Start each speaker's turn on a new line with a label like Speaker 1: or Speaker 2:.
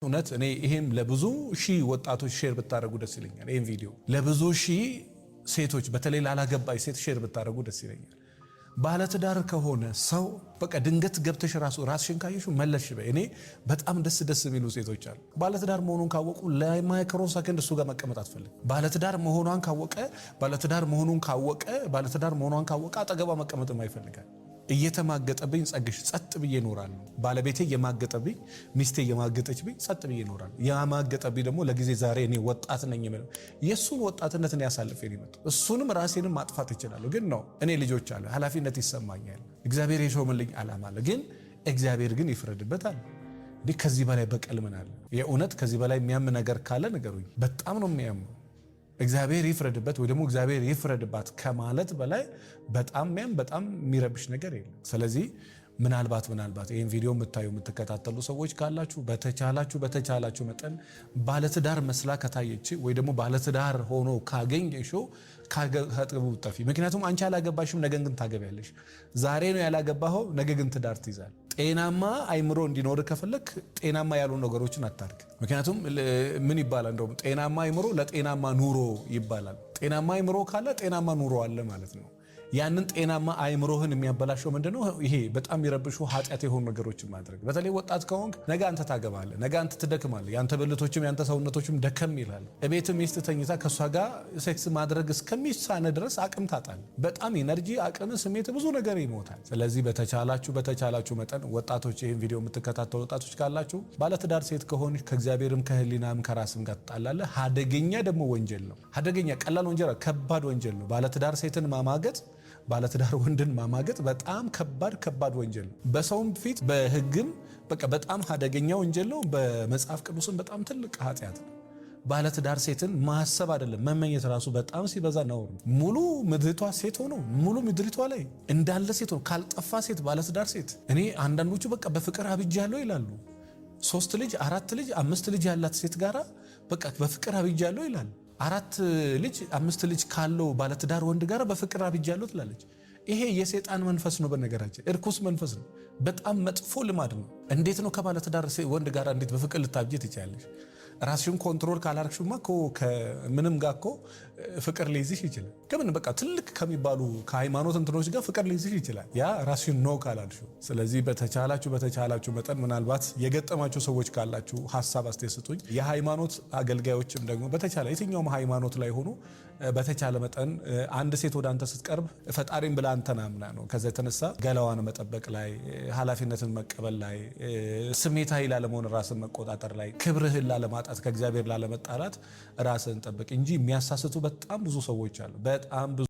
Speaker 1: እውነት እኔ ይሄም ለብዙ ሺህ ወጣቶች ሼር ብታደርጉ ደስ ይለኛል። ይሄን ቪዲዮ ለብዙ ሺህ ሴቶች በተለይ ላላገባይ ሴት ሼር ብታደርጉ ደስ ይለኛል። ባለትዳር ከሆነ ሰው በቃ ድንገት ገብተሽ ራስሽን ካየሽው መለሽ በይ። እኔ በጣም ደስ የሚሉ ሴቶች አሉ። ባለትዳር መሆኑን ካወቁ ለማይክሮ ሰከንድ እሱ ጋር መቀመጥ አትፈልግ። ባለትዳር መሆኗን ካወቀ ባለትዳር መሆኗን ካወቀ አጠገቧ መቀመጥ አይፈልጋል። እየተማገጠብኝ ጸግሽ ጸጥ ብዬ እኖራለሁ። ባለቤቴ የማገጠብኝ ሚስቴ የማገጠችብኝ ጸጥ ብዬ እኖራለሁ። ያማገጠብኝ ደግሞ ለጊዜ ዛሬ እኔ ወጣት ነኝ ማለት የሱን ወጣትነት እኔ ያሳልፈ ነው መጣ። እሱንም ራሴንም ማጥፋት እችላለሁ። ግን ነው እኔ ልጆች አለ ኃላፊነት ይሰማኛል። እግዚአብሔር የሾመልኝ ዓላማ አለ። ግን እግዚአብሔር ግን ይፍረድበታል። ከዚህ በላይ በቀል ምን አለ? የእውነት ከዚህ በላይ የሚያም ነገር ካለ ነገሩኝ። በጣም ነው የሚያምነው። እግዚአብሔር ይፍረድበት ወይ ደግሞ እግዚአብሔር ይፍረድባት ከማለት በላይ በጣም የሚረብሽ ነገር የለም። ስለዚህ ምናልባት ይህን ቪዲዮ የምትከታተሉ ሰዎች ካላችሁ በተቻላችሁ መጠን ባለትዳር መስላ ከታየች ወይ ደግሞ ባለትዳር ሆኖ ካገኘሽው ከጥቡ ጠፊ። ምክንያቱም አንቺ ያላገባሽም ነገ ግን ታገቢያለሽ። ዛሬ ነው ያላገባኸው፣ ነገ ግን ትዳር ትይዛል። ጤናማ አይምሮ እንዲኖር ከፈለክ ጤናማ ያሉ ነገሮችን አታርግ። ምክንያቱም ምን ይባላል? እንደውም ጤናማ አይምሮ ለጤናማ ኑሮ ይባላል። ጤናማ አይምሮ ካለ ጤናማ ኑሮ አለ ማለት ነው። ያንን ጤናማ አይምሮህን የሚያበላሸው ምንድነው? ይሄ በጣም ይረብሹ ኃጢአት የሆኑ ነገሮችን ማድረግ። በተለይ ወጣት ከሆንክ ነገ አንተ ታገባለህ፣ ነገ አንተ ትደክማለህ፣ ያንተ ብልቶችም ያንተ ሰውነቶችም ደከም ይላል። እቤት ሚስት ተኝታ ከሷ ጋር ሴክስ ማድረግ እስከሚሳነ ድረስ አቅም ታጣለህ። በጣም ኢነርጂ፣ አቅም፣ ስሜት ብዙ ነገር ይሞታል። ስለዚህ በተቻላችሁ መጠን ወጣቶች፣ ይሄን ቪዲዮ የምትከታተሉ ወጣቶች ካላችሁ ባለትዳር ሴት ከሆንሽ ከእግዚአብሔርም ከህሊናም ከራስም ጋር ትጣላለህ። አደገኛ ደግሞ ወንጀል ነው። አደገኛ ቀላል ወንጀል፣ ከባድ ወንጀል ነው። ባለትዳር ሴትን ማማገጥ፣ ባለትዳር ወንድን ማማገጥ በጣም ከባድ ወንጀል ነው። በሰውም ፊት በህግም በቃ በጣም አደገኛ ወንጀል ነው። በመጽሐፍ ቅዱስም በጣም ትልቅ ኃጢአት ነው። ባለትዳር ሴትን ማሰብ አይደለም መመኘት ራሱ በጣም ሲበዛ ነውር ነው። ሙሉ ምድሪቷ ሴት ሆኖ ሙሉ ምድሪቷ ላይ እንዳለ ሴት ሆኖ ካልጠፋ ሴት ባለትዳር ሴት እኔ አንዳንዶቹ በቃ በፍቅር አብጃለሁ ይላሉ። 3 ልጅ 4 ልጅ 5 ልጅ ያላት ሴት ጋራ በቃ በፍቅር አብጃለሁ ይላል። 4 ልጅ 5 ልጅ ካለው ባለትዳር ወንድ ጋር በፍቅር አብጃለሁ ትላለች። ይሄ የሰይጣን መንፈስ ነው። በነገራችን እርኩስ መንፈስ ነው። በጣም መጥፎ ልማድ ነው። እንዴት ነው ከባለትዳር ወንድ ጋር እንዴት በፍቅር ልታብጂ ትችላለሽ? ራስሽን ኮንትሮል ካላረግሽማ ከምንም ጋር ፍቅር ሊይዝሽ ይችላል። ከምን በቃ ትልቅ ከሚባሉ ከሃይማኖት እንትኖች ጋር ፍቅር ሊይዝሽ ይችላል። ያ ራስሽን ነው ካላልሽ። ስለዚህ በተቻላችሁ መጠን ምናልባት የገጠማችሁ ሰዎች ካላችሁ ሐሳብ አስተያየት ስጡኝ። የሃይማኖት አገልጋዮችም ደግሞ በተቻለ የትኛውም ሃይማኖት ላይ ሆኖ በተቻለ መጠን አንድ ሴት ወደ አንተ ስትቀርብ ፈጣሪን ብላ አንተን አምና ነው። ከዛ የተነሳ ገላዋን መጠበቅ ላይ፣ ኃላፊነትን መቀበል ላይ፣ ስሜታዊ ላለመሆን ራስን መቆጣጠር ላይ፣ ክብርህን ላለማጣት ከእግዚአብሔር ላለመጣላት ራስን ጠብቅ እንጂ የሚያሳስቱ በጣም ብዙ ሰዎች አሉ። በጣም ብዙ